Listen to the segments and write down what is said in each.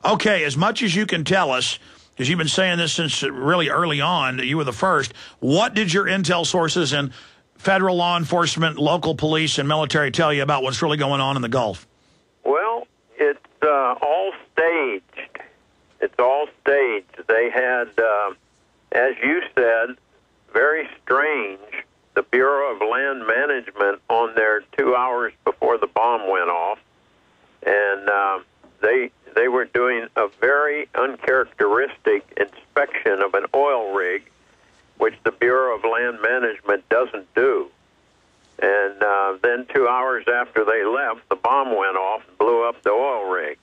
Okay, as much as you can tell us, because you've been saying this since really early on, you were the first, what did your intel sources and federal law enforcement, local police, and military tell you about what's really going on in the Gulf? Well, it's all staged. It's all staged. They had, as you said, very strange, the Bureau of Land Management on there 2 hours before the bomb went off, and they were doing a very uncharacteristic inspection of an oil rig, which the Bureau of Land Management doesn't do. And then 2 hours after they left, the bomb went off and blew up the oil rig.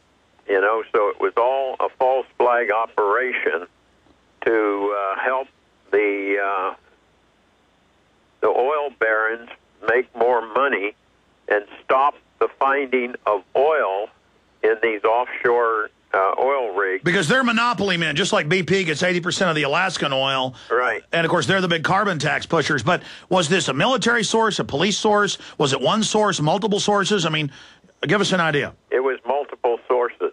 You know, so it was all a false flag operation to help the oil barons make more money and stop the finding of oil in these offshore oil rigs. Because they're monopoly men, just like BP gets 80% of the Alaskan oil. Right. And, of course, they're the big carbon tax pushers. But was this a military source, a police source? Was it one source, multiple sources? I mean, give us an idea. It was multiple sources.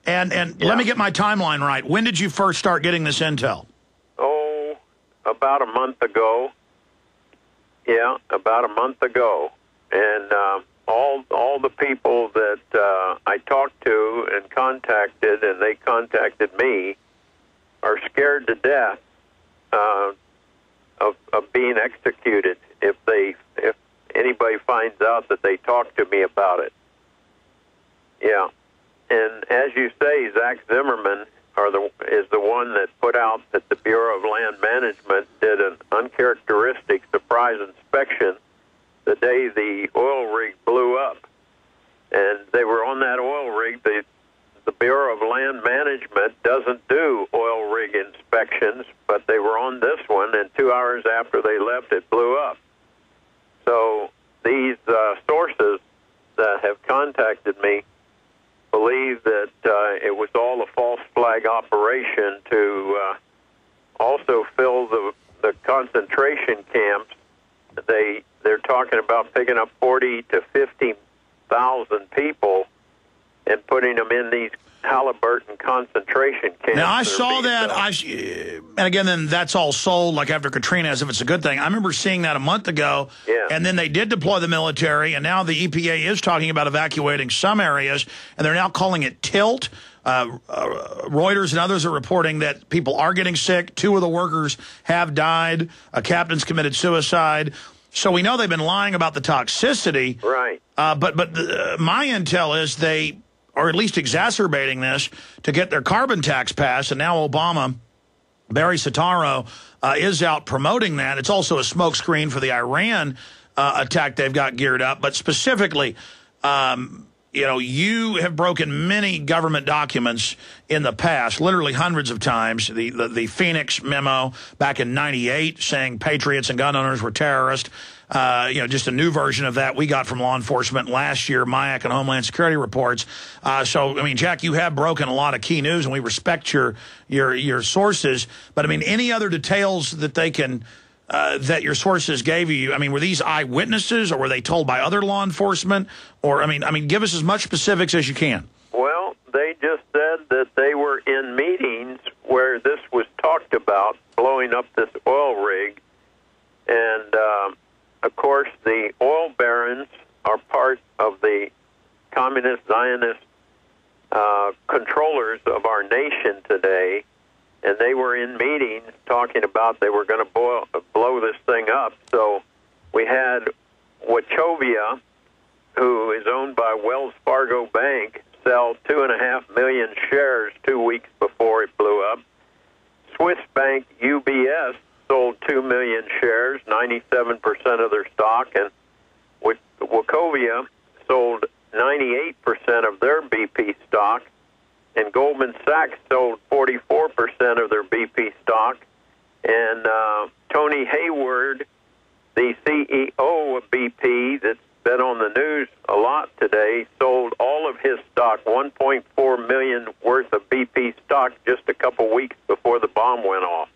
And let me get my timeline right. When did you first start getting this intel? Oh, about a month ago. Yeah, about a month ago. And all the people that I talked to and contacted, and they contacted me, are scared to death of being executed if anybody finds out that they talked to me about it. Yeah. And as you say, Zach Zimmerman is the one that put out that the Bureau of Land Management did an uncharacteristic surprise inspection the day the oil rig blew up. And they were on that oil rig. The Bureau of Land Management doesn't do oil rig inspections, but they were on this one, and 2 hours after they left, it blew up. So these sources that have contacted me believe that it was all a false flag operation to also fill the concentration camps. They're talking about picking up 40 to 50,000 people and putting them in these Halliburton concentration camps. Now, I saw that. And again, then that's all sold, like after Katrina, as if it's a good thing. I remember seeing that a month ago, and then they did deploy the military, and now the EPA is talking about evacuating some areas, and they're now calling it tilt. Reuters and others are reporting that people are getting sick. 2 of the workers have died. A captain's committed suicide. So we know they've been lying about the toxicity. Right. But my intel is they are at least exacerbating this to get their carbon tax passed. And now Obama, Barry Soetoro, is out promoting that. It's also a smokescreen for the Iran attack they've got geared up. But specifically, you know, you have broken many government documents in the past, literally hundreds of times. The Phoenix memo back in '98 saying patriots and gun owners were terrorists. You know, just a new version of that we got from law enforcement last year, MIAC and Homeland Security reports. So, I mean, Jack, you have broken a lot of key news, and we respect your sources. But, I mean, any other details that they can that your sources gave you? I mean, were these eyewitnesses, or were they told by other law enforcement? Or, I mean, give us as much specifics as you can. Well, they just said that they were in meetings where this was talked about, blowing up this oil rig. And, of course, the oil barons are part of the communist Zionist controllers of our nation today. And they were in meetings talking about they were going to blow this thing up. So we had Wachovia, who is owned by Wells Fargo Bank, sell 2.5 million shares 2 weeks before it blew up. Swiss bank UBS sold 2 million shares, 97% of their stock, and Wachovia sold 98% of their BP stock. And Goldman Sachs sold 44% of their BP stock. And Tony Hayward, the CEO of BP, that's been on the news a lot today, sold all of his stock, 1.4 million worth of BP stock, just a couple weeks before the bomb went off.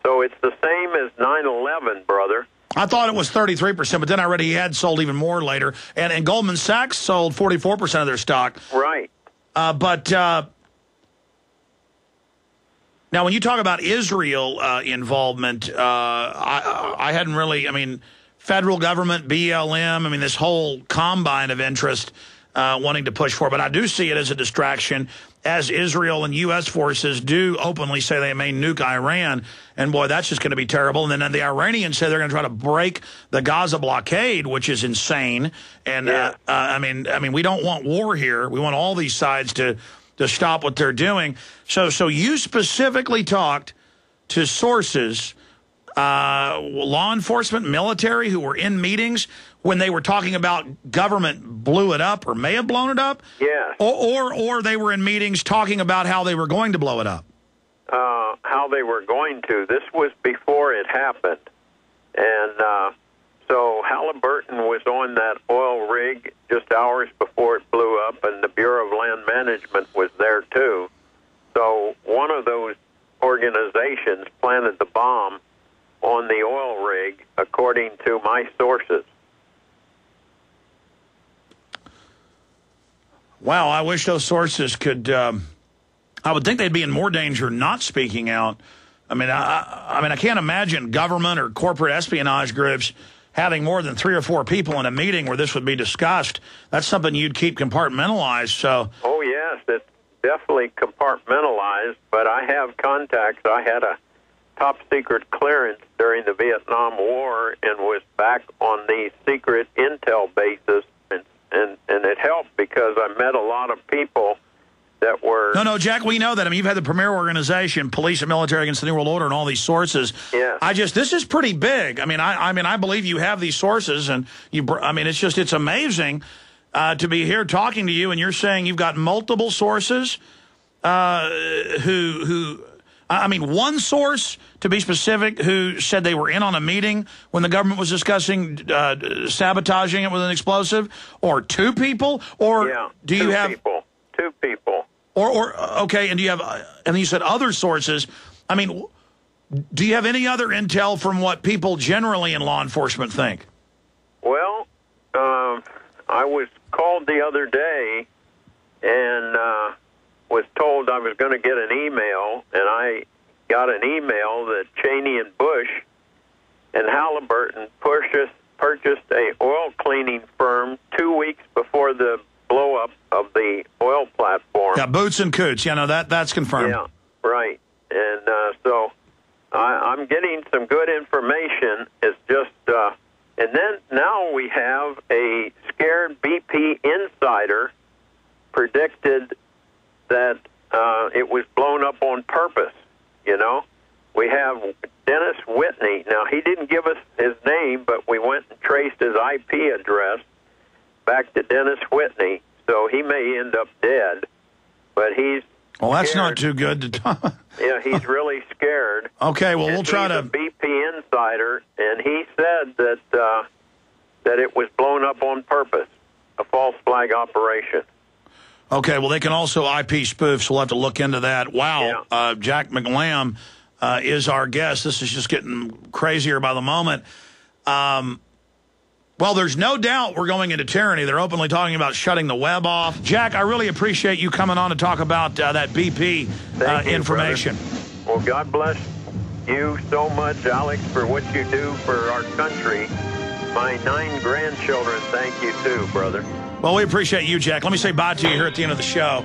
So it's the same as 9/11, brother. I thought it was 33%, but then I read he had sold even more later. And Goldman Sachs sold 44% of their stock. Right. But Now, when you talk about Israel involvement, I hadn't really, I mean, federal government, BLM, I mean, this whole combine of interest wanting to push for, but I do see it as a distraction as Israel and U.S. forces do openly say they may nuke Iran. And, boy, that's just going to be terrible. And then the Iranians say they're going to try to break the Gaza blockade, which is insane. And, I mean, we don't want war here. We want all these sides to stop what they're doing. So you specifically talked to sources, law enforcement, military, who were in meetings when they were talking about government blew it up or may have blown it up? Yes. Or they were in meetings talking about how they were going to blow it up? How they were going to. This was before it happened. And so Halliburton was on that oil rig just hours before it blew up, and the Bureau of Land Management was there too. So one of those organizations planted the bomb on the oil rig, according to my sources. Wow, I wish those sources could, I would think they'd be in more danger not speaking out. I mean, I can't imagine government or corporate espionage groups having more than 3 or 4 people in a meeting where this would be discussed. That's something you'd keep compartmentalized. So. Oh, yes, it's definitely compartmentalized, but I have contacts. I had a top-secret clearance during the Vietnam War and was back on these secret intel bases. And it helped because I met a lot of people that were... No, Jack, we know that. I mean, you've had the premier organization, Police and Military Against the New World Order, and all these sources. Yeah. This is pretty big. I mean, I believe you have these sources, and it's amazing to be here talking to you, and you're saying you've got multiple sources one source, to be specific, who said they were in on a meeting when the government was discussing sabotaging it with an explosive, or 2 people, or do you have... Two people. Okay, and do you have, and you said other sources. I mean, do you have any other intel from what people generally in law enforcement think? Well, I was called the other day and was told I was going to get an email, and I got an email that Cheney and Bush and Halliburton purchased a oil cleaning firm 2 weeks before the blow-up of the oil platform. Yeah, Boots and Coots. Yeah, no, that's confirmed. Yeah, right. And so I'm getting some good information. It's just, and then now we have a scared BP insider predicted that it was blown up on purpose, you know. We have Dennis Whitney. Now, he didn't give us his name, but we went and traced his IP address back to Dennis Whitney, so he may end up dead, but he's Well, that's scared. Not too good to talk. Yeah, he's really scared. Okay, well, we'll try to... He's a BP insider, and he said that it was blown up on purpose, a false flag operation. Okay, well, they can also IP spoof, so we'll have to look into that. Wow, yeah. Jack McLamb is our guest. This is just getting crazier by the moment. Well, there's no doubt we're going into tyranny. They're openly talking about shutting the web off. Jack, I really appreciate you coming on to talk about that BP information. Brother. Well, God bless you so much, Alex, for what you do for our country. My 9 grandchildren thank you too, brother. Well, we appreciate you, Jack. Let me say bye to you here at the end of the show.